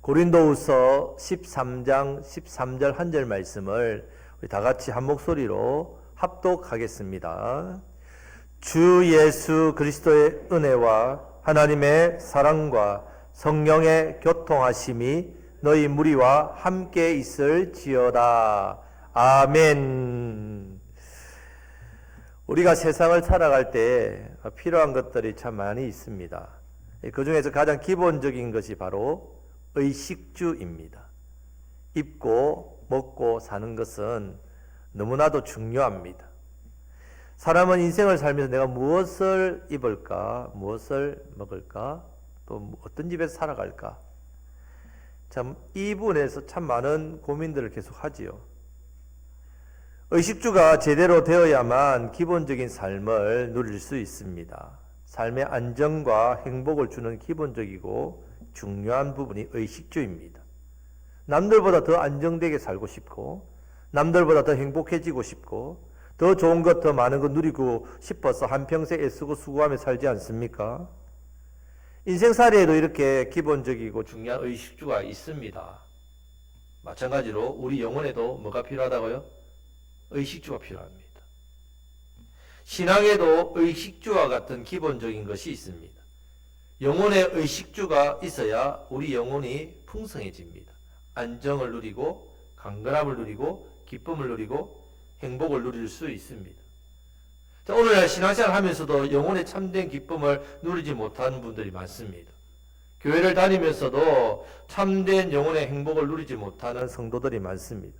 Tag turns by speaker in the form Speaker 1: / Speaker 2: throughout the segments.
Speaker 1: 고린도후서 13장 13절 한 절 말씀을 우리 다 같이 한 목소리로 합독하겠습니다. 주 예수 그리스도의 은혜와 하나님의 사랑과 성령의 교통하심이 너희 무리와 함께 있을지어다. 아멘. 우리가 세상을 살아갈 때 필요한 것들이 참 많이 있습니다. 그 중에서 가장 기본적인 것이 바로 의식주입니다. 입고 먹고 사는 것은 너무나도 중요합니다. 사람은 인생을 살면서 내가 무엇을 입을까, 무엇을 먹을까, 또 어떤 집에서 살아갈까, 참 이 부분에서 참 많은 고민들을 계속 하지요. 의식주가 제대로 되어야만 기본적인 삶을 누릴 수 있습니다. 삶의 안정과 행복을 주는 기본적이고 중요한 부분이 의식주입니다. 남들보다 더 안정되게 살고 싶고, 남들보다 더 행복해지고 싶고, 더 좋은 것, 더 많은 것 누리고 싶어서 한평생 애쓰고 수고하며 살지 않습니까? 인생살이에도 이렇게 기본적이고 중요한 의식주가 있습니다. 마찬가지로 우리 영혼에도 뭐가 필요하다고요? 의식주가 필요합니다. 신앙에도 의식주와 같은 기본적인 것이 있습니다. 영혼의 의식주가 있어야 우리 영혼이 풍성해집니다. 안정을 누리고 강건함을 누리고 기쁨을 누리고 행복을 누릴 수 있습니다. 자, 오늘날 신앙생활 하면서도 영혼의 참된 기쁨을 누리지 못하는 분들이 많습니다. 교회를 다니면서도 참된 영혼의 행복을 누리지 못하는 성도들이 많습니다.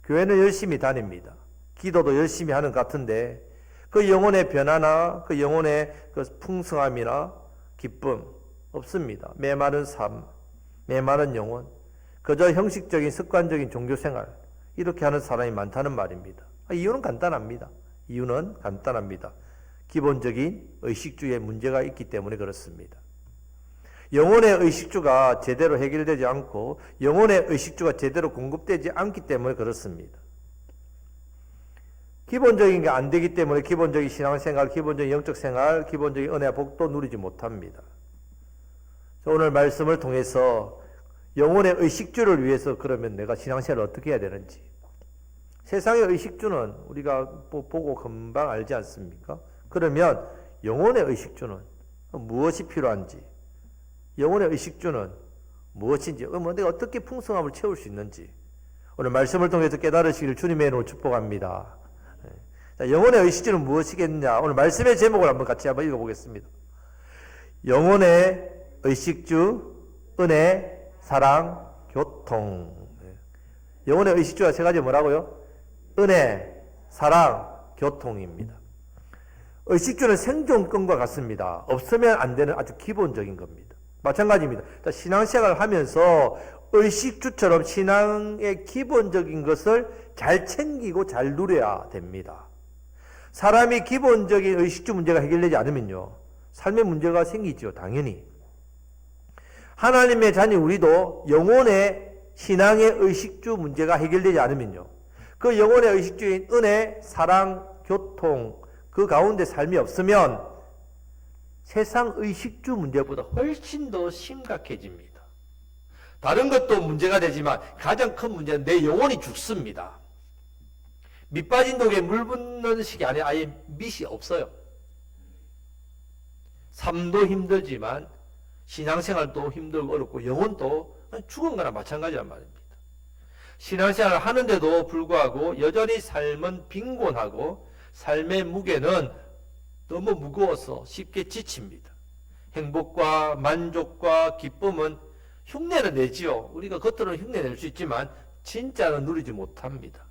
Speaker 1: 교회는 열심히 다닙니다. 기도도 열심히 하는 것 같은데 그 영혼의 변화나 그 영혼의 그 풍성함이나 기쁨 없습니다. 메마른 삶, 메마른 영혼, 그저 형식적인 습관적인 종교생활 이렇게 하는 사람이 많다는 말입니다. 이유는 간단합니다. 기본적인 의식주의 문제가 있기 때문에 그렇습니다. 영혼의 의식주가 제대로 해결되지 않고 영혼의 의식주가 제대로 공급되지 않기 때문에 그렇습니다. 기본적인 게 안 되기 때문에 기본적인 신앙생활, 기본적인 영적생활, 기본적인 은혜와 복도 누리지 못합니다. 오늘 말씀을 통해서 영혼의 의식주를 위해서 그러면 내가 신앙생활을 어떻게 해야 되는지, 세상의 의식주는 우리가 보고 금방 알지 않습니까? 그러면 영혼의 의식주는 무엇이 필요한지, 영혼의 의식주는 무엇인지, 내가 어떻게 풍성함을 채울 수 있는지 오늘 말씀을 통해서 깨달으시기를 주님의 이름으로 축복합니다. 자, 영혼의 의식주는 무엇이겠냐? 오늘 말씀의 제목을 같이 한번 읽어보겠습니다. 영혼의 의식주, 은혜, 사랑, 교통. 영혼의 의식주가 세 가지 뭐라고요? 은혜, 사랑, 교통입니다. 의식주는 생존권과 같습니다. 없으면 안 되는 아주 기본적인 겁니다. 마찬가지입니다. 신앙생활을 하면서 의식주처럼 신앙의 기본적인 것을 잘 챙기고 잘 누려야 됩니다. 사람이 기본적인 의식주 문제가 해결되지 않으면요, 삶의 문제가 생기죠. 당연히. 하나님의 자녀 우리도 영혼의 신앙의 의식주 문제가 해결되지 않으면요, 그 영혼의 의식주인 은혜, 사랑, 교통 그 가운데 삶이 없으면 세상 의식주 문제보다 훨씬 더 심각해집니다. 다른 것도 문제가 되지만 가장 큰 문제는 내 영혼이 죽습니다. 밑 빠진 독에 물 붓는 식이 아니라 아예 밑이 없어요. 삶도 힘들지만 신앙생활도 힘들고 어렵고 영혼도 죽은 거나 마찬가지란 말입니다. 신앙생활을 하는데도 불구하고 여전히 삶은 빈곤하고 삶의 무게는 너무 무거워서 쉽게 지칩니다. 행복과 만족과 기쁨은 흉내는 내지요. 우리가 겉으로는 흉내 낼 수 있지만 진짜는 누리지 못합니다.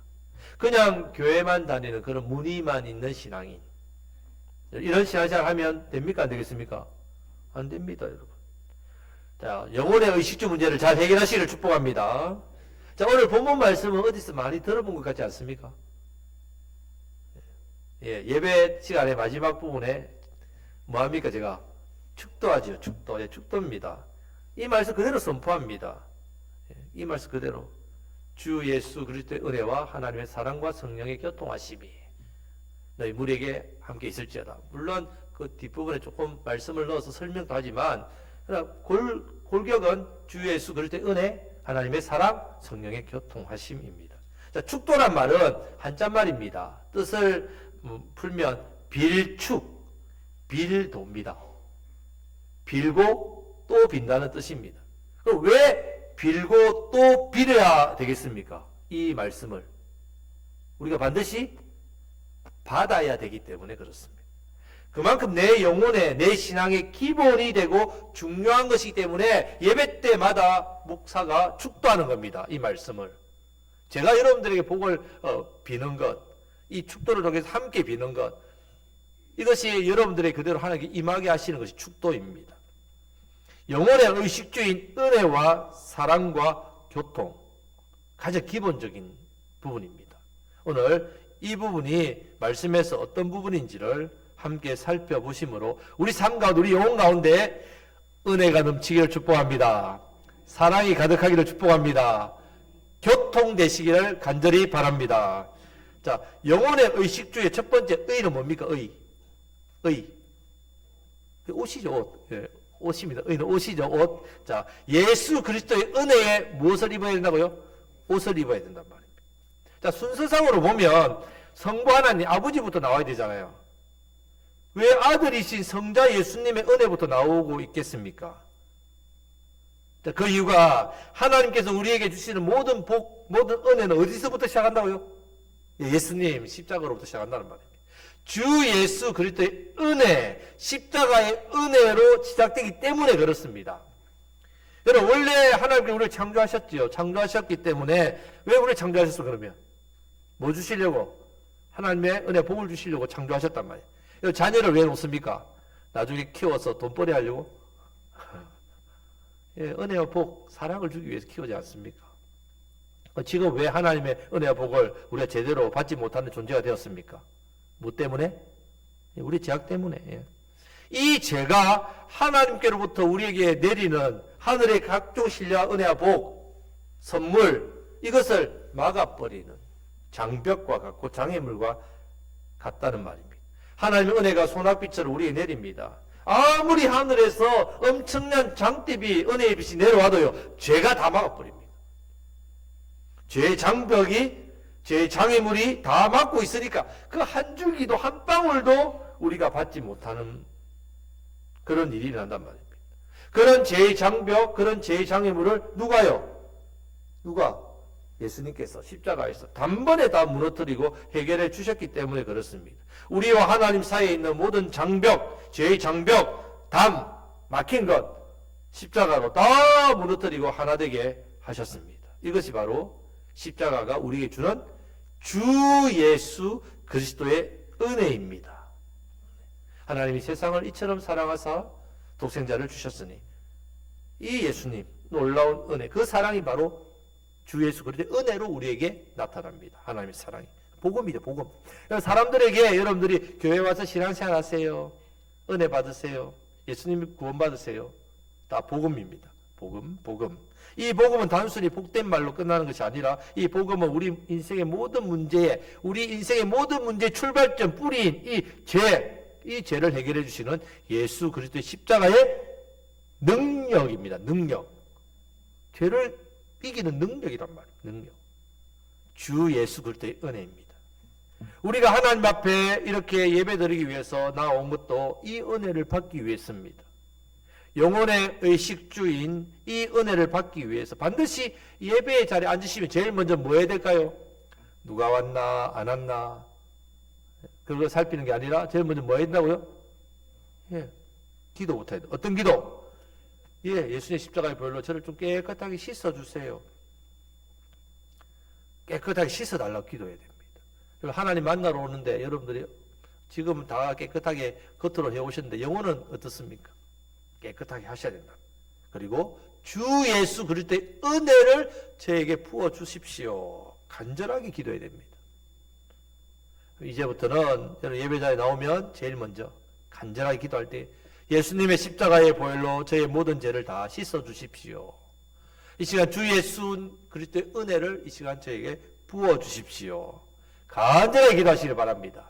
Speaker 1: 그냥 교회만 다니는 그런 무늬만 있는 신앙인. 이런 신앙생활 하면 됩니까? 안 되겠습니까? 안 됩니다, 여러분. 자, 영혼의 의식주 문제를 잘 해결하시기를 축복합니다. 자, 오늘 본문 말씀은 어디서 많이 들어본 것 같지 않습니까? 예배 시간의 마지막 부분에 뭐합니까? 제가 축도하지요. 축도. 축도입니다. 이 말씀 그대로 선포합니다. 이 말씀 그대로 주 예수 그리스도의 은혜와 하나님의 사랑과 성령의 교통하심이 너희 무리에게 함께 있을지어다. 물론 그 뒷부분에 조금 말씀을 넣어서 설명도 하지만 그러나 골격은 주 예수 그리스도의 은혜, 하나님의 사랑, 성령의 교통하심입니다. 자, 축도란 말은 한자말입니다. 뜻을 풀면 빌축, 빌도입니다. 빌고 또 빈다는 뜻입니다. 그럼 왜 빌고 또 빌어야 되겠습니까? 이 말씀을 우리가 반드시 받아야 되기 때문에 그렇습니다. 그만큼 내 영혼의, 내 신앙의 기본이 되고 중요한 것이기 때문에 예배 때마다 목사가 축도하는 겁니다. 이 말씀을. 제가 여러분들에게 복을 비는 것, 이 축도를 통해서 함께 비는 것, 이것이 여러분들의 그대로 하나님께 임하게 하시는 것이 축도입니다. 영혼의 의식주인 은혜와 사랑과 교통, 가장 기본적인 부분입니다. 오늘 이 부분이 말씀에서 어떤 부분인지를 함께 살펴보심으로 우리 삶 가운데, 우리 영혼 가운데 은혜가 넘치기를 축복합니다. 사랑이 가득하기를 축복합니다. 교통되시기를 간절히 바랍니다. 자, 영혼의 의식주의 첫 번째 의는 뭡니까? 의. 옷이죠, 옷. 예, 옷입니다. 의는 옷이죠, 옷. 자, 예수 그리스도의 은혜에 무엇을 입어야 된다고요? 옷을 입어야 된단 말입니다. 자, 순서상으로 보면 성부 하나님, 아버지부터 나와야 되잖아요. 왜 아들이신 성자 예수님의 은혜부터 나오고 있겠습니까? 자, 그 이유가 하나님께서 우리에게 주시는 모든 복, 모든 은혜는 어디서부터 시작한다고요? 예수님 십자가로부터 시작한다는 말입니다. 주 예수 그리스도의 은혜, 십자가의 은혜로 시작되기 때문에 그렇습니다. 여러분, 원래 하나님께서 우리를 창조하셨지요. 창조하셨기 때문에 왜 우리를 창조하셨어 그러면? 뭐 주시려고? 하나님의 은혜, 복을 주시려고 창조하셨단 말이에요. 자녀를 왜 놓습니까? 나중에 키워서 돈벌이 하려고? 예, 은혜와 복, 사랑을 주기 위해서 키우지 않습니까? 지금 왜 하나님의 은혜와 복을 우리가 제대로 받지 못하는 존재가 되었습니까? 뭐 때문에? 우리 죄악 때문에. 예. 이 죄가 하나님께로부터 우리에게 내리는 하늘의 각종 신뢰와 은혜와 복, 선물, 이것을 막아버리는 장벽과 같고 장애물과 같다는 말입니다. 하나님의 은혜가 소낙비처럼 우리에게 내립니다. 아무리 하늘에서 엄청난 장대비, 은혜의 빛이 내려와도요, 죄가 다 막아버립니다. 죄의 장벽이, 죄의 장애물이 다 막고 있으니까 그 한 줄기도 한 방울도 우리가 받지 못하는 그런 일이 일어난단 말입니다. 그런 죄의 장벽, 그런 죄의 장애물을 누가? 예수님께서 십자가에서 단번에 다 무너뜨리고 해결해 주셨기 때문에 그렇습니다. 우리와 하나님 사이에 있는 모든 장벽, 죄의 장벽, 막힌 것, 십자가로 다 무너뜨리고 하나 되게 하셨습니다. 이것이 바로 십자가가 우리에게 주는 주 예수 그리스도의 은혜입니다. 하나님이 세상을 이처럼 사랑하사 독생자를 주셨으니 이 예수님 놀라운 은혜, 그 사랑이 바로 주 예수 그리스도의 은혜로 우리에게 나타납니다. 하나님의 사랑이. 복음이죠, 복음. 사람들에게 여러분들이 교회 와서 신앙생활 하세요. 은혜 받으세요. 예수님 구원 받으세요. 다 복음입니다. 복음. 이 복음은 단순히 복된 말로 끝나는 것이 아니라 이 복음은 우리 인생의 모든 문제에, 우리 인생의 모든 문제의 출발점, 뿌리인 이 죄를 해결해 주시는 예수 그리스도의 십자가의 능력입니다. 능력. 죄를 이기는 능력이란 말이에요. 능력. 주 예수 그리스도의 은혜입니다. 우리가 하나님 앞에 이렇게 예배드리기 위해서 나온 것도 이 은혜를 받기 위해서입니다. 영혼의 의식주인 이 은혜를 받기 위해서 반드시 예배의 자리에 앉으시면 제일 먼저 뭐 해야 될까요? 누가 왔나 안 왔나 그걸 살피는 게 아니라 제일 먼저 뭐 해야 된다고요? 예, 기도부터 해야 돼요. 어떤 기도? 예수님 십자가의 보혈로 저를 좀 깨끗하게 씻어주세요. 깨끗하게 씻어달라고 기도해야 됩니다. 하나님 만나러 오는데 여러분들이 지금 다 깨끗하게 겉으로 해오셨는데 영혼은 어떻습니까? 깨끗하게 하셔야 된다. 그리고 주 예수 그리스도의 은혜를 저에게 부어주십시오. 간절하게 기도해야 됩니다. 이제부터는 여러분 예배자에 나오면 제일 먼저 간절하게 기도할 때 예수님의 십자가의 보혈로 저의 모든 죄를 다 씻어주십시오. 이 시간 주 예수 그리스도의 은혜를 이 시간 저에게 부어주십시오. 간절하게 기도하시길 바랍니다.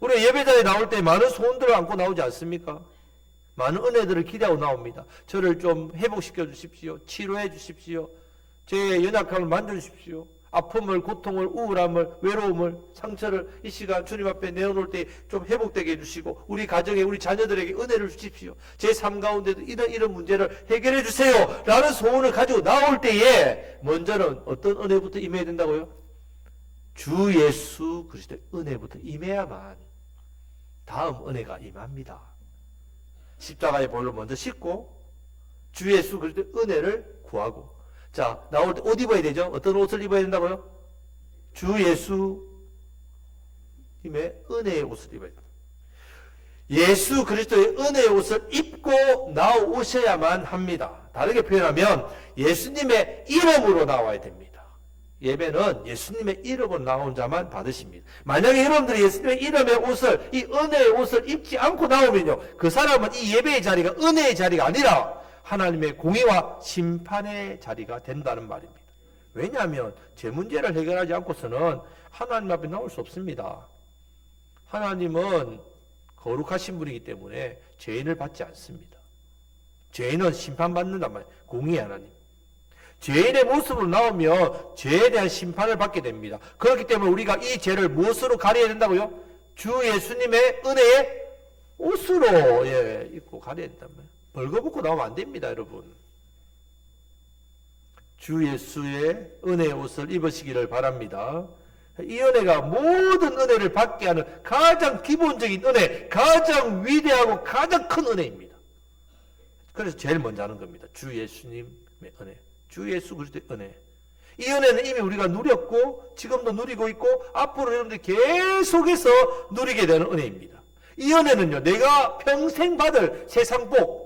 Speaker 1: 우리 예배자에 나올 때 많은 소원들을 안고 나오지 않습니까? 많은 은혜들을 기대하고 나옵니다. 저를 좀 회복시켜 주십시오. 치료해 주십시오. 제 연약함을 만져주십시오. 아픔을, 고통을, 우울함을, 외로움을, 상처를 이 시간 주님 앞에 내어놓을 때 좀 회복되게 해주시고 우리 가정에 우리 자녀들에게 은혜를 주십시오. 제 삶 가운데도 이런 문제를 해결해 주세요 라는 소원을 가지고 나올 때에 먼저는 어떤 은혜부터 임해야 된다고요? 주 예수 그리스도의 은혜부터 임해야만 다음 은혜가 임합니다. 십자가의 볼로 먼저 씻고 주 예수 그리스도의 은혜를 구하고, 자, 나올 때 옷 입어야 되죠? 어떤 옷을 입어야 된다고요? 주 예수님의 은혜의 옷을 입어야 됩니다. 예수 그리스도의 은혜의 옷을 입고 나오셔야만 합니다. 다르게 표현하면 예수님의 이름으로 나와야 됩니다. 예배는 예수님의 이름으로 나온 자만 받으십니다. 만약에 여러분들이 예수님의 이름의 옷을, 이 은혜의 옷을 입지 않고 나오면요, 그 사람은 이 예배의 자리가 은혜의 자리가 아니라 하나님의 공의와 심판의 자리가 된다는 말입니다. 왜냐하면 제 문제를 해결하지 않고서는 하나님 앞에 나올 수 없습니다. 하나님은 거룩하신 분이기 때문에 죄인을 받지 않습니다. 죄인은 심판받는단 말이에요. 공의의 하나님. 죄인의 모습으로 나오면 죄에 대한 심판을 받게 됩니다. 그렇기 때문에 우리가 이 죄를 무엇으로 가려야 된다고요? 주 예수님의 은혜의 옷으로 입고 가려야 된단 말이에요. 벌거벗고 나오면 안 됩니다, 여러분. 주 예수의 은혜의 옷을 입으시기를 바랍니다. 이 은혜가 모든 은혜를 받게 하는 가장 기본적인 은혜, 가장 위대하고 가장 큰 은혜입니다. 그래서 제일 먼저 하는 겁니다. 주 예수님의 은혜, 주 예수 그리스도의 은혜. 이 은혜는 이미 우리가 누렸고 지금도 누리고 있고 앞으로 여러분들이 계속해서 누리게 되는 은혜입니다. 이 은혜는요, 내가 평생 받을 세상 복,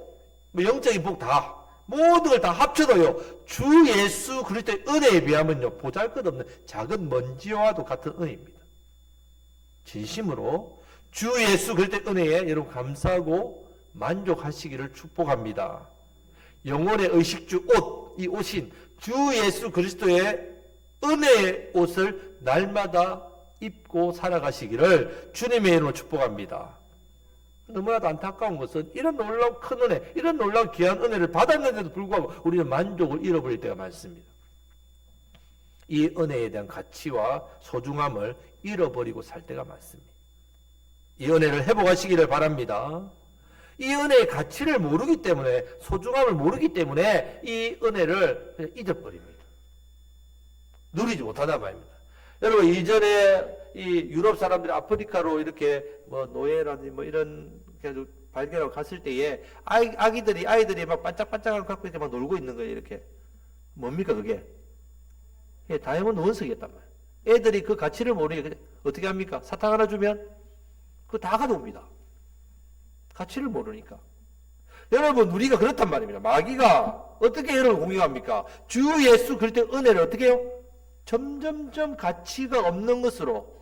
Speaker 1: 영적인 복 다, 모든 걸 다 합쳐도요, 주 예수 그리스도의 은혜에 비하면요, 보잘것없는 작은 먼지와도 같은 은혜입니다. 진심으로 주 예수 그리스도의 은혜에 여러분 감사하고 만족하시기를 축복합니다. 영혼의 의식주 옷, 이 옷인 주 예수 그리스도의 은혜의 옷을 날마다 입고 살아가시기를 주님의 이름으로 축복합니다. 너무나도 안타까운 것은 이런 놀라운 큰 은혜, 이런 놀라운 귀한 은혜를 받았는데도 불구하고 우리는 만족을 잃어버릴 때가 많습니다. 이 은혜에 대한 가치와 소중함을 잃어버리고 살 때가 많습니다. 이 은혜를 회복하시기를 바랍니다. 이 은혜의 가치를 모르기 때문에, 소중함을 모르기 때문에 이 은혜를 그냥 잊어버립니다. 누리지 못하단 말입니다. 여러분, 이전에 이 유럽 사람들이 아프리카로 이렇게 뭐 노예라든지 뭐 이런 발견하고 갔을 때에 아이들이 막 반짝반짝한 거 갖고 이렇게 막 놀고 있는 거예요. 이렇게 뭡니까 그게? 예, 다이아몬드 원석이었단 말이에요. 애들이 그 가치를 모르게 어떻게 합니까? 사탕 하나 주면 그거 다 가져옵니다. 가치를 모르니까. 여러분, 우리가 그렇단 말입니다. 마귀가 어떻게 여러분 공격합니까? 주 예수 그리스도의 은혜를 어떻게 해요? 점점점 가치가 없는 것으로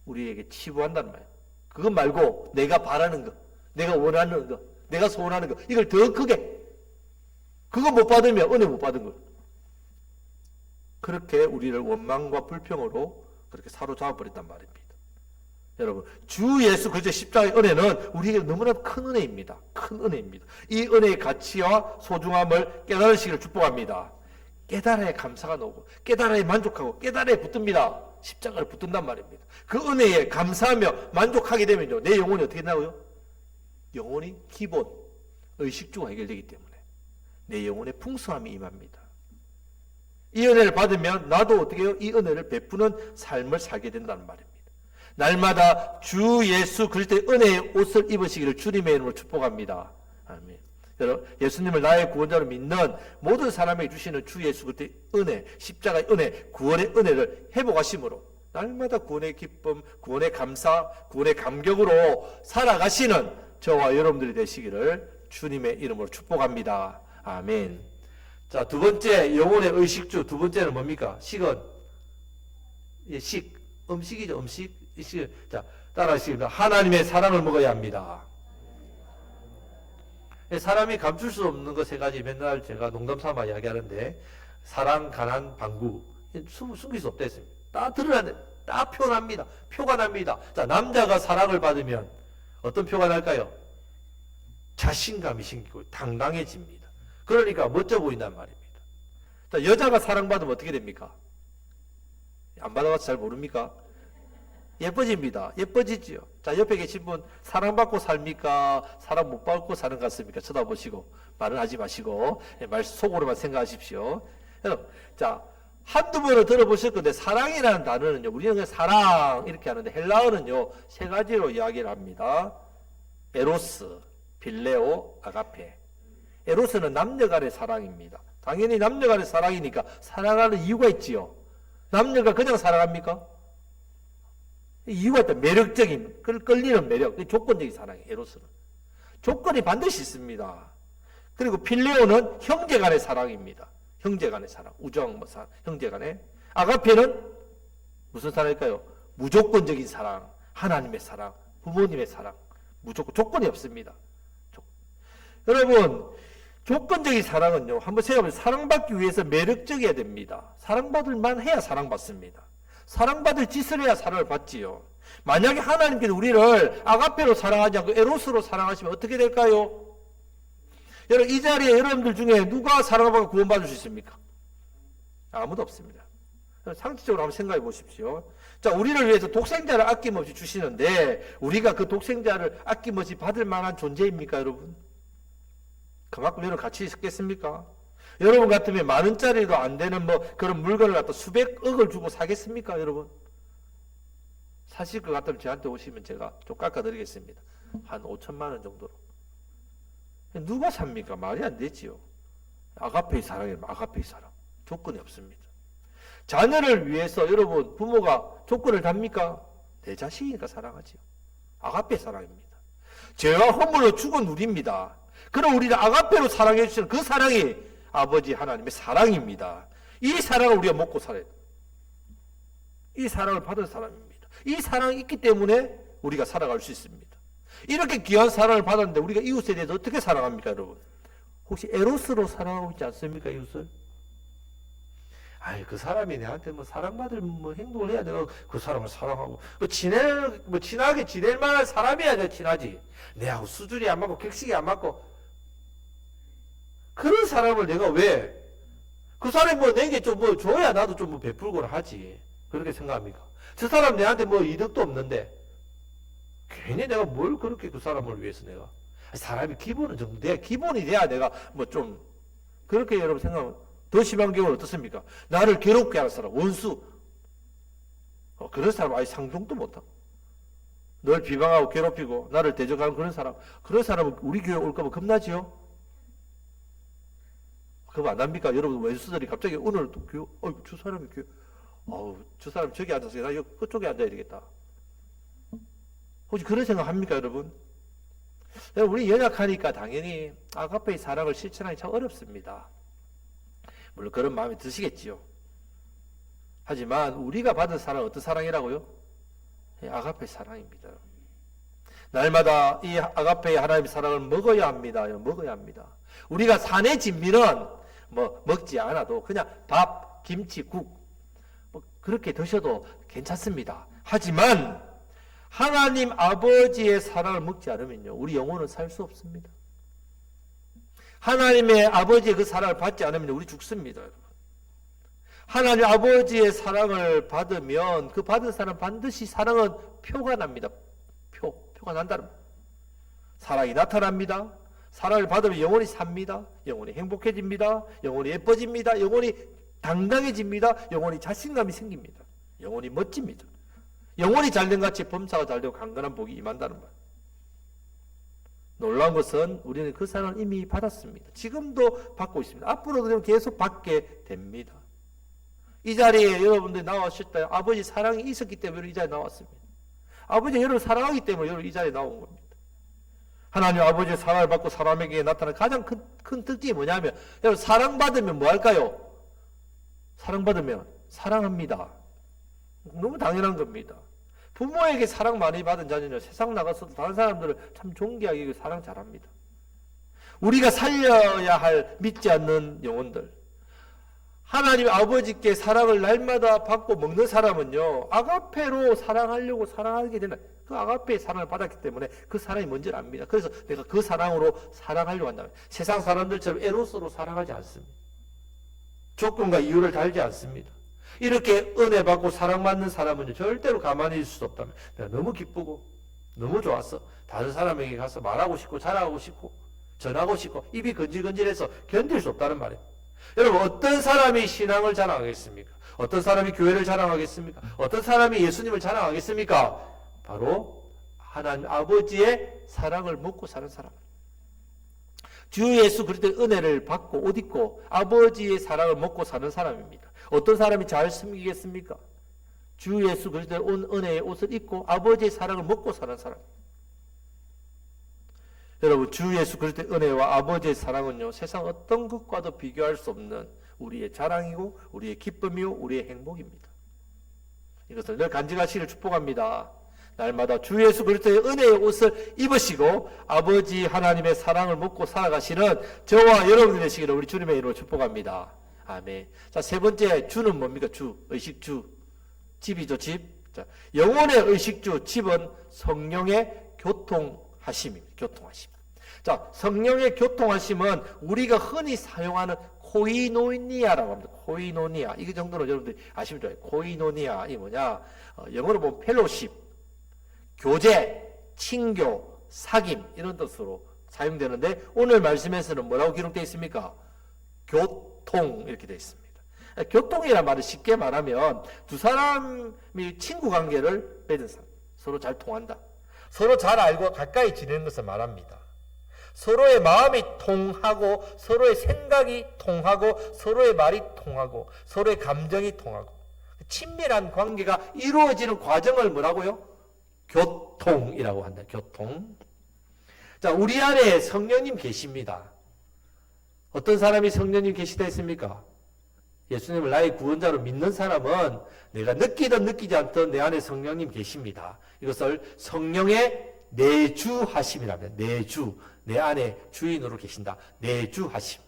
Speaker 1: 우리에게 치부한단 말이에요. 그것 말고 내가 바라는 것, 내가 원하는 것, 내가 소원하는 것, 이걸 더 크게, 그거 못 받으면 은혜 못 받은 것. 그렇게 우리를 원망과 불평으로 그렇게 사로잡아 버렸단 말입니다. 여러분, 주 예수 그리스도의 십자가의 은혜는 우리에게 너무나 큰 은혜입니다. 큰 은혜입니다. 이 은혜의 가치와 소중함을 깨달으시기를 축복합니다. 깨달아야 감사가 나오고, 깨달아야 만족하고, 깨달아야 붙듭니다. 십자가를 붙든단 말입니다. 그 은혜에 감사하며 만족하게 되면요, 내 영혼이 어떻게 되나요? 영혼이 기본 의식주가 해결되기 때문에 내 영혼의 풍성함이 임합니다. 이 은혜를 받으면 나도 어떻게 해요? 이 은혜를 베푸는 삶을 살게 된다는 말입니다. 날마다 주 예수 그리스도의 은혜의 옷을 입으시기를 주님의 이름으로 축복합니다. 아멘. 여러분, 예수님을 나의 구원자로 믿는 모든 사람에게 주시는 주 예수 그리스도의 은혜, 십자가의 은혜, 구원의 은혜를 회복하심으로 날마다 구원의 기쁨, 구원의 감사, 구원의 감격으로 살아가시는 저와 여러분들이 되시기를 주님의 이름으로 축복합니다. 아멘. 자, 두 번째 영혼의 의식주, 두 번째는 뭡니까? 식은 음식이죠. 음식. 자, 따라하시겠습니다. 하나님의 사랑을 먹어야 합니다. 사람이 감출 수 없는 것 세 가지 맨날 제가 농담 삼아 이야기하는데, 사랑, 가난, 방구. 숨길 수 없다 했습니다. 다 드러나야 돼. 다 표현합니다. 표가 납니다. 자, 남자가 사랑을 받으면 어떤 표가 날까요? 자신감이 생기고 당당해집니다. 그러니까 멋져 보인단 말입니다. 자, 여자가 사랑받으면 어떻게 됩니까? 안 받아봐서 잘 모릅니까? 예뻐집니다. 예뻐지지요. 자, 옆에 계신 분 사랑받고 삽니까? 사랑 못 받고 사는 것 같습니까? 쳐다보시고 말은 하지 마시고 말 속으로만 생각하십시오. 자, 한두 번을 들어보실 건데 사랑이라는 단어는요, 우리는 그냥 사랑 이렇게 하는데 헬라어는요 3가지로 이야기를 합니다. 에로스, 빌레오, 아가페. 에로스는 남녀 간의 사랑입니다. 당연히 남녀 간의 사랑이니까 사랑하는 이유가 있지요. 남녀가 그냥 사랑합니까? 이유가 있다. 매력적인, 끌리는 매력, 조건적인 사랑이에요. 에로스는 조건이 반드시 있습니다. 그리고 필레오는 형제 간의 사랑입니다. 형제 간의 사랑, 우정, 형제 간의. 아가페는 무슨 사랑일까요? 무조건적인 사랑, 하나님의 사랑, 부모님의 사랑. 무조건, 조건이 없습니다. 여러분, 조건적인 사랑은요, 한번 생각해보세요. 사랑받기 위해서 매력적이어야 됩니다. 사랑받을 만해야 사랑받습니다. 사랑받을 짓을 해야 사랑을 받지요. 만약에 하나님께서 우리를 아가페로 사랑하지 않고 에로스로 사랑하시면 어떻게 될까요? 여러분, 이 자리에 여러분들 중에 누가 사랑을 받고 구원받을 수 있습니까? 아무도 없습니다. 상식적으로 한번 생각해 보십시오. 자, 우리를 위해서 독생자를 아낌없이 주시는데 우리가 그 독생자를 아낌없이 받을 만한 존재입니까, 여러분? 그만큼 여러분 같이 있겠습니까? 여러분 같으면 10,000원짜리도 안 되는 그런 물건을 갖다 수백억을 주고 사겠습니까, 여러분? 사실 것 같으면 저한테 오시면 제가 좀 깎아드리겠습니다. 한 5천만 원 정도로. 누가 삽니까? 말이 안 되지요. 아가페의 사랑이에요. 아가페의 사랑. 조건이 없습니다. 자녀를 위해서 여러분 부모가 조건을 답니까? 내 자식이니까 사랑하지요. 아가페 사랑입니다. 죄와 허물로 죽은 우리입니다. 그럼 우리를 아가페로 사랑해 주시는 그 사랑이 아버지 하나님의 사랑입니다. 이 사랑을 우리가 먹고 살아야 돼요. 이 사랑을 받은 사람입니다. 이 사랑이 있기 때문에 우리가 살아갈 수 있습니다. 이렇게 귀한 사랑을 받았는데 우리가 이웃에 대해서 어떻게 사랑합니까, 여러분? 혹시 에로스로 사랑하고 있지 않습니까, 이웃을? 아이, 그 사람이 내한테 사랑받을 행동을 해야 내가 그 사람을 사랑하고, 친하게 지낼 만한 사람이야 내가 친하지. 내하고 수준이 안 맞고, 격식이 안 맞고. 그런 사람을 내가 왜, 그 사람이 내게 좀 줘야 나도 좀 베풀고 하지. 그렇게 생각합니까? 저 사람 내한테 이득도 없는데, 괜히 내가 뭘 그렇게 그 사람을 위해서 내가. 사람이 기본은 정도 돼야, 기본이 돼야 내가 좀, 그렇게 여러분 생각하면, 더 심한 경우는 어떻습니까? 나를 괴롭게 하는 사람, 원수. 그런 사람 아예 상종도 못하고. 널 비방하고 괴롭히고, 나를 대적하는 그런 사람은 우리 교회 올까봐 겁나지요? 그럼 안 합니까? 여러분, 원수들이 갑자기 오늘 또 교회, 저 사람이 교회, 저 사람 저기 앉아서 나 그쪽에 앉아야 되겠다. 혹시 그런 생각 합니까, 여러분? 우리 연약하니까 당연히 아가페의 사랑을 실천하기 참 어렵습니다. 물론 그런 마음이 드시겠지요. 하지만 우리가 받은 사랑은 어떤 사랑이라고요? 아가페 사랑입니다. 날마다 이 아가페의 하나님의 사랑을 먹어야 합니다. 먹어야 합니다. 우리가 산의 진미는 먹지 않아도 그냥 밥, 김치, 국 그렇게 드셔도 괜찮습니다. 하지만 하나님 아버지의 사랑을 먹지 않으면요, 우리 영혼은 살 수 없습니다. 하나님의 아버지의 그 사랑을 받지 않으면 우리 죽습니다. 여러분. 하나님 아버지의 사랑을 받으면 그 받은 사람 반드시 사랑은 표가 납니다. 표가 난다는 거예요. 사랑이 나타납니다. 사랑을 받으면 영혼이 삽니다. 영혼이 행복해집니다. 영혼이 예뻐집니다. 영혼이 당당해집니다. 영혼이 자신감이 생깁니다. 영혼이 멋집니다. 영혼이 잘된 같이 범사가 잘되고 강건한 복이 임한다는 거예요. 놀라운 것은 우리는 그 사랑을 이미 받았습니다. 지금도 받고 있습니다. 앞으로도 계속 받게 됩니다. 이 자리에 여러분들이 나왔을 때 아버지 사랑이 있었기 때문에 이 자리에 나왔습니다. 아버지 여러분 사랑하기 때문에 여러분 이 자리에 나온 겁니다. 하나님 아버지의 사랑을 받고 사람에게 나타나는 가장 큰 특징이 뭐냐면, 여러분 사랑받으면 뭐 할까요? 사랑받으면 사랑합니다. 너무 당연한 겁니다. 부모에게 사랑 많이 받은 자녀는 세상 나가서도 다른 사람들을 참 존귀하게 사랑 잘합니다. 우리가 살려야 할 믿지 않는 영혼들, 하나님 아버지께 사랑을 날마다 받고 먹는 사람은요, 아가페로 사랑하려고 사랑하게 된다. 그 아가페의 사랑을 받았기 때문에 그 사랑이 뭔지를 압니다. 그래서 내가 그 사랑으로 사랑하려고 한다. 세상 사람들처럼 에로스로 사랑하지 않습니다. 조건과 이유를 달지 않습니다. 이렇게 은혜 받고 사랑받는 사람은 절대로 가만히 있을 수 없다면, 내가 너무 기쁘고 너무 좋았어, 다른 사람에게 가서 말하고 싶고 자랑하고 싶고 전하고 싶고 입이 건질건질해서 견딜 수 없다는 말이에요. 여러분, 어떤 사람이 신앙을 자랑하겠습니까? 어떤 사람이 교회를 자랑하겠습니까? 어떤 사람이 예수님을 자랑하겠습니까? 바로 하나님 아버지의 사랑을 먹고 사는 사람. 주 예수 그리스도의 은혜를 받고 옷 입고 아버지의 사랑을 먹고 사는 사람입니다. 어떤 사람이 잘 숨기겠습니까? 주 예수 그리스도의 은혜의 옷을 입고 아버지의 사랑을 먹고 사는 사람. 여러분, 주 예수 그리스도의 은혜와 아버지의 사랑은요, 세상 어떤 것과도 비교할 수 없는 우리의 자랑이고 우리의 기쁨이고 우리의 행복입니다. 이것을 늘 간직하시기를 축복합니다. 날마다 주 예수 그리스도의 은혜의 옷을 입으시고 아버지 하나님의 사랑을 먹고 살아가시는 저와 여러분이 되시기를 우리 주님의 이름으로 축복합니다. 아멘. 자, 세 번째 주는 뭡니까? 주, 의식주. 집이죠, 집. 자, 영혼의 의식주, 집은 성령의 교통하심입니다. 교통하심. 자, 성령의 교통하심은 우리가 흔히 사용하는 코이노니아라고 합니다. 코이노니아. 이 정도로 여러분들이 아시면 좋아요. 코이노니아. 이 뭐냐? 영어로 보면 펠로십, 교제, 친교, 사귐 이런 뜻으로 사용되는데 오늘 말씀에서는 뭐라고 기록되어 있습니까? 교통 이렇게 되어 있습니다. 교통이란 말을 쉽게 말하면 두 사람이 친구 관계를 맺은 사람, 서로 잘 통한다. 서로 잘 알고 가까이 지내는 것을 말합니다. 서로의 마음이 통하고 서로의 생각이 통하고 서로의 말이 통하고 서로의 감정이 통하고 친밀한 관계가 이루어지는 과정을 뭐라고요? 교통이라고 한다. 교통. 자, 우리 안에 성령님 계십니다. 어떤 사람이 성령님 계시다 했습니까? 예수님을 나의 구원자로 믿는 사람은 내가 느끼든 느끼지 않든 내 안에 성령님 계십니다. 이것을 성령의 내주하심이라고 합니다. 내주. 내 안에 주인으로 계신다. 내주하심.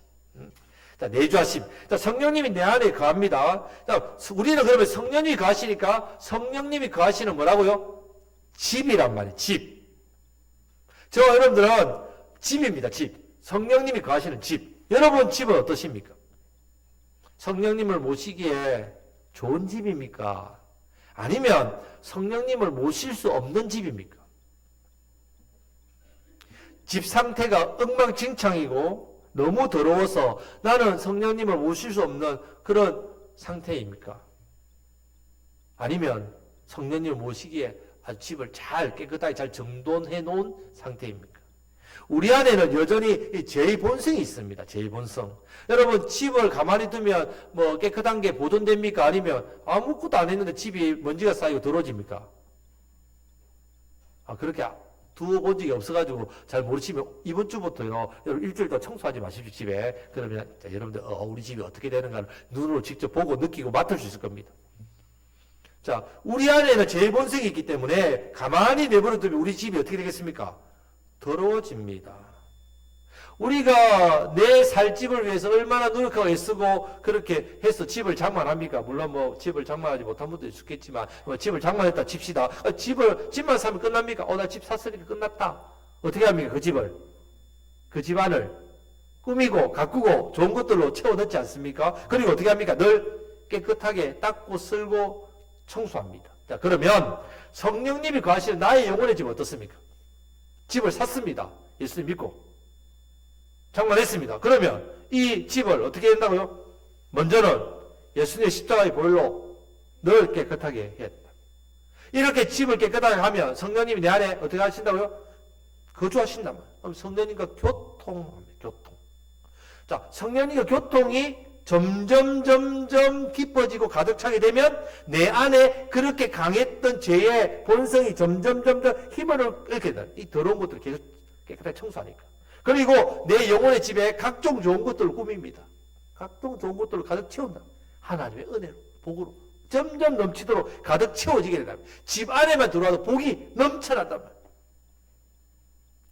Speaker 1: 자, 내주하심. 자, 성령님이 내 안에 거합니다. 자, 우리는 그러면 성령님이 거하시니까 성령님이 거하시는 뭐라고요? 집이란 말이에요. 집. 저와 여러분들은 집입니다. 집. 성령님이 거하시는 집. 여러분 집은 어떠십니까? 성령님을 모시기에 좋은 집입니까? 아니면 성령님을 모실 수 없는 집입니까? 집 상태가 엉망진창이고 너무 더러워서 나는 성령님을 모실 수 없는 그런 상태입니까? 아니면 성령님을 모시기에 아주 집을 잘 깨끗하게 잘 정돈해 놓은 상태입니까? 우리 안에는 여전히 죄의 본성이 있습니다. 죄의 본성. 여러분, 집을 가만히 두면 뭐 깨끗한 게 보존됩니까? 아니면 아무것도 안 했는데 집이 먼지가 쌓이고 더러워집니까? 그렇게 두어본 적이 없어가지고 잘 모르시면 이번 주부터요, 여러분 일주일 더 청소하지 마십시오, 집에. 그러면 여러분들 우리 집이 어떻게 되는가를 눈으로 직접 보고 느끼고 맡을 수 있을 겁니다. 자, 우리 안에는 죄의 본성이 있기 때문에 가만히 내버려 두면 우리 집이 어떻게 되겠습니까? 더러워집니다. 우리가 내 살 집을 위해서 얼마나 노력하고 애쓰고 그렇게 해서 집을 장만합니까? 물론 뭐 집을 장만하지 못한 분도 있겠지만 집을 장만했다 칩시다. 집만 사면 끝납니까? 나 집 샀으니까 끝났다. 어떻게 합니까? 그 집을, 그 집안을 꾸미고 가꾸고 좋은 것들로 채워 넣지 않습니까? 그리고 어떻게 합니까? 늘 깨끗하게 닦고 쓸고 청소합니다. 자, 그러면 성령님이 거하시는 나의 영혼의 집 어떻습니까? 집을 샀습니다. 예수님 믿고 장만했습니다. 그러면 이 집을 어떻게 한다고요? 먼저는 예수님의 십자가의 보혈로 늘 깨끗하게 했다. 이렇게 집을 깨끗하게 하면 성령님이 내 안에 어떻게 하신다고요? 거주하신다면. 그럼 성령님과 교통합니다. 교통. 자, 성령님과 교통이 점점 깊어지고 가득 차게 되면 내 안에 그렇게 강했던 죄의 본성이 점점 힘을 잃게 된다. 이 더러운 것들을 계속 깨끗하게 청소하니까. 그리고 내 영혼의 집에 각종 좋은 것들을 꾸밉니다. 각종 좋은 것들을 가득 채운다. 하나님의 은혜로, 복으로 점점 넘치도록 가득 채워지게 된다. 집 안에만 들어와도 복이 넘쳐난단 말이에요.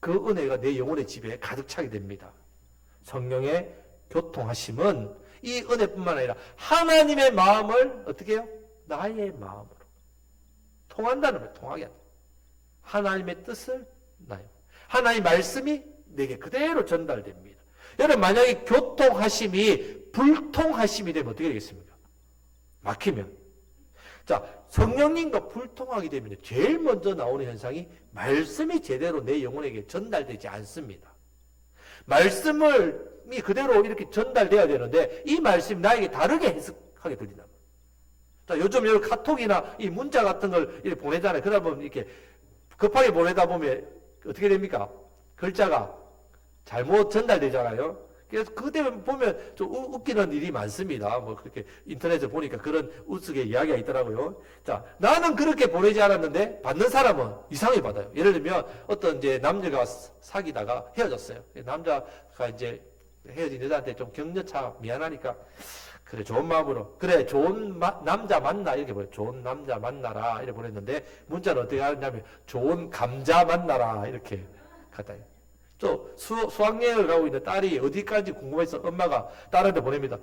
Speaker 1: 그 은혜가 내 영혼의 집에 가득 차게 됩니다. 성령의 교통하심은 이 은혜뿐만 아니라 하나님의 마음을 어떻게 해요? 나의 마음으로 통한다는 말, 통하게 한다. 하나님의 뜻을 나의 하나님의 말씀이 내게 그대로 전달됩니다. 여러분 만약에 교통하심이 불통하심이 되면 어떻게 되겠습니까? 막히면. 자, 성령님과 불통하게 되면 제일 먼저 나오는 현상이 말씀이 제대로 내 영혼에게 전달되지 않습니다. 말씀이 그대로 이렇게 전달돼야 되는데 이 말씀이 나에게 다르게 해석하게 들린다. 자, 요즘 여러 카톡이나 이 문자 같은 걸 이렇게 보내잖아요. 그러다 보면 이렇게 급하게 보내다 보면 어떻게 됩니까? 글자가 잘못 전달되잖아요. 그래서 그때 보면 좀 웃기는 일이 많습니다. 뭐 그렇게 인터넷에 보니까 그런 우스개 이야기가 있더라고요. 자, 나는 그렇게 보내지 않았는데 받는 사람은 이상하게 받아요. 예를 들면 어떤 이제 남자가 사귀다가 헤어졌어요. 남자가 이제 헤어진 여자한테 좀 격려차 미안하니까 그래 좋은 마음으로 그래 좋은 남자 만나 이렇게 보내. 좋은 남자 만나라 이렇게 보냈는데 문자는 어떻게 하냐면 좋은 감자 만나라 이렇게 갖다. 또 수학여행을 가고 있는 딸이 어디까지 궁금해서 엄마가 딸한테 보냅니다.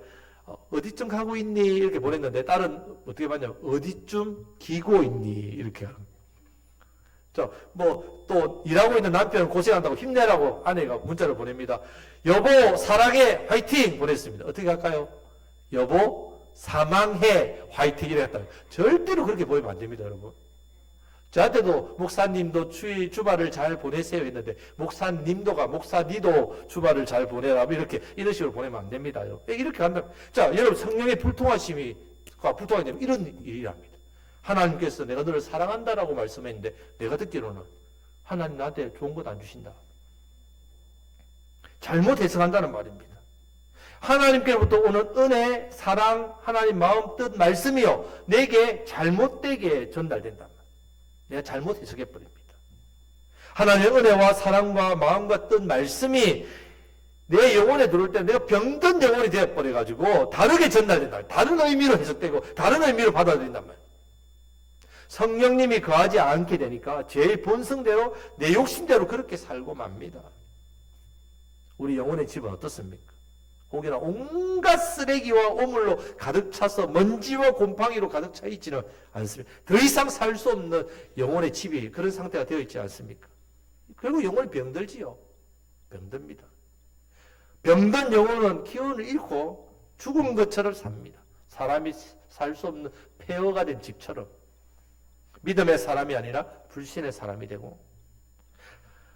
Speaker 1: 어디쯤 가고 있니? 이렇게 보냈는데 딸은 어떻게 봤냐면 어디쯤 기고 있니? 이렇게 하는. 뭐 또 일하고 있는 남편은 고생한다고 힘내라고 아내가 문자를 보냅니다. 여보 사랑해 화이팅 보냈습니다. 어떻게 할까요? 여보 사망해 화이팅 이래 했다. 절대로 그렇게 보내면 안 됩니다, 여러분. 저한테도 목사님도 주말을 잘 보내세요 했는데 목사님도가 목사니도 주말을 잘 보내라 이런 식으로 보내면 안 됩니다. 이렇게 한다. 자, 여러분 성령의 불통하심이 불통하게 되면 이런 일이랍니다. 하나님께서 내가 너를 사랑한다라고 말씀했는데 내가 듣기로는 하나님 나한테 좋은 것 안 주신다. 잘못 해석한다는 말입니다. 하나님께로부터 오는 은혜, 사랑, 하나님 마음, 뜻, 말씀이요 내게 잘못되게 전달된다. 내가 잘못 해석해버립니다. 하나님의 은혜와 사랑과 마음과 뜻, 말씀이 내 영혼에 들어올 때 내가 병든 영혼이 되어버려가지고 다르게 전달된다. 다른 의미로 해석되고 다른 의미로 받아들인단 말이에요. 성령님이 거하지 않게 되니까 제 본성대로 내 욕심대로 그렇게 살고 맙니다. 우리 영혼의 집은 어떻습니까? 혹여나 온갖 쓰레기와 오물로 가득 차서 먼지와 곰팡이로 가득 차 있지는 않습니다. 더 이상 살 수 없는 영혼의 집이 그런 상태가 되어 있지 않습니까? 결국 영혼이 병들지요. 병듭니다. 병든 영혼은 기운을 잃고 죽은 것처럼 삽니다. 사람이 살 수 없는 폐허가 된 집처럼 믿음의 사람이 아니라 불신의 사람이 되고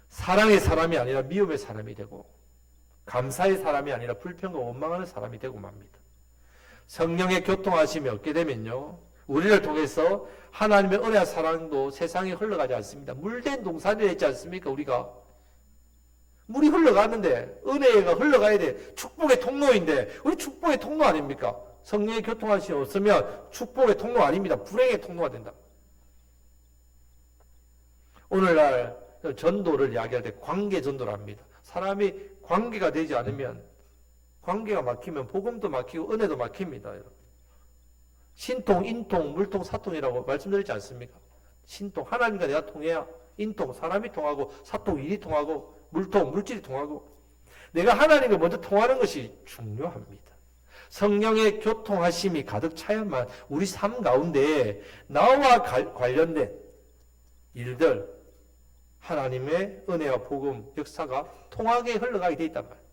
Speaker 1: 사랑의 사람이 아니라 미움의 사람이 되고 감사의 사람이 아니라 불평과 원망하는 사람이 되고 맙니다. 성령의 교통하심이 없게 되면요 우리를 통해서 하나님의 은혜와 사랑도 세상에 흘러가지 않습니다. 물된 동산이 있지 않습니까? 우리가 물이 흘러가는데 은혜가 흘러가야 돼. 축복의 통로인데 우리 축복의 통로 아닙니까? 성령의 교통하심이 없으면 축복의 통로 아닙니다. 불행의 통로가 된다. 오늘날 전도를 이야기할 때 관계 전도를 합니다. 사람이 관계가 되지 않으면 관계가 막히면 복음도 막히고 은혜도 막힙니다. 신통, 인통, 물통, 사통이라고 말씀드리지 않습니까? 신통, 하나님과 내가 통해야 인통, 사람이 통하고 사통, 일이 통하고 물통, 물질이 통하고 내가 하나님과 먼저 통하는 것이 중요합니다. 성령의 교통하심이 가득 차야만 우리 삶 가운데 나와 관련된 일들 하나님의 은혜와 복음 역사가 통하게 흘러가게 돼 있단 말이에요.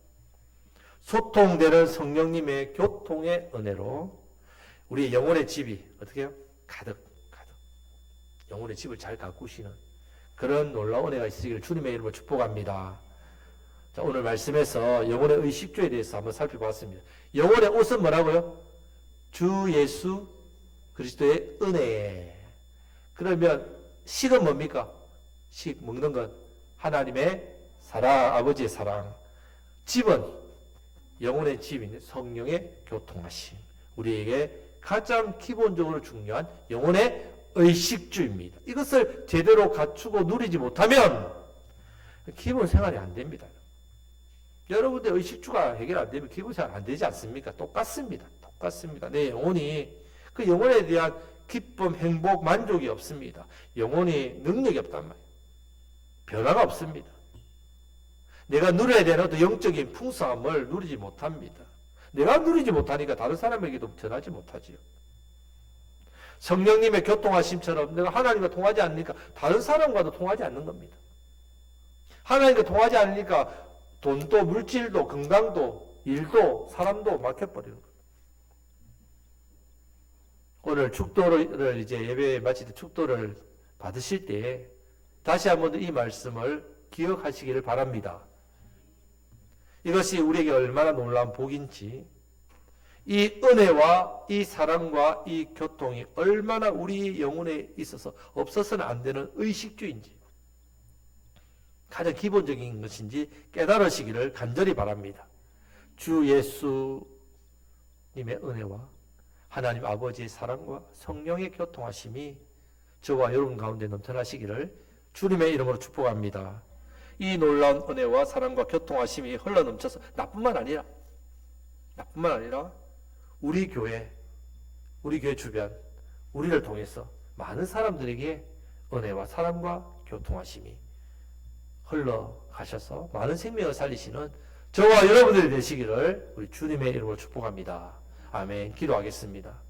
Speaker 1: 소통되는 성령님의 교통의 은혜로 우리의 영혼의 집이 어떻게 해요? 가득 영혼의 집을 잘 가꾸시는 그런 놀라운 은혜가 있으시기를 주님의 이름으로 축복합니다. 자, 오늘 말씀에서 영혼의 의식주에 대해서 한번 살펴봤습니다. 영혼의 옷은 뭐라고요? 주 예수 그리스도의 은혜. 그러면 식은 뭡니까? 식 먹는 것 하나님의 사랑, 아버지의 사랑. 집은 영혼의 집인 성령의 교통하심. 우리에게 가장 기본적으로 중요한 영혼의 의식주입니다. 이것을 제대로 갖추고 누리지 못하면 기본 생활이 안 됩니다. 여러분들 의식주가 해결 안 되면 기본 생활 안 되지 않습니까? 똑같습니다. 내 영혼이 그 영혼에 대한 기쁨, 행복, 만족이 없습니다. 영혼이 능력이 없단 말이에요. 변화가 없습니다. 내가 누려야 되는 어떤 영적인 풍성함을 누리지 못합니다. 내가 누리지 못하니까 다른 사람에게도 전하지 못하지요. 성령님의 교통하심처럼 내가 하나님과 통하지 않으니까 다른 사람과도 통하지 않는 겁니다. 하나님과 통하지 않으니까 돈도 물질도 건강도 일도 사람도 막혀버리는 거예요. 오늘 축도를 이제 예배 마칠 때 축도를 받으실 때 다시 한번 이 말씀을 기억하시기를 바랍니다. 이것이 우리에게 얼마나 놀라운 복인지, 이 은혜와 이 사랑과 이 교통이 얼마나 우리 영혼에 있어서 없어서는 안 되는 의식주인지, 가장 기본적인 것인지 깨달으시기를 간절히 바랍니다. 주 예수님의 은혜와 하나님 아버지의 사랑과 성령의 교통하심이 저와 여러분 가운데 넘쳐나시기를 주님의 이름으로 축복합니다. 이 놀라운 은혜와 사랑과 교통하심이 흘러넘쳐서 나뿐만 아니라 우리 교회 주변, 우리를 통해서 많은 사람들에게 은혜와 사랑과 교통하심이 흘러가셔서 많은 생명을 살리시는 저와 여러분들이 되시기를 우리 주님의 이름으로 축복합니다. 아멘. 기도하겠습니다.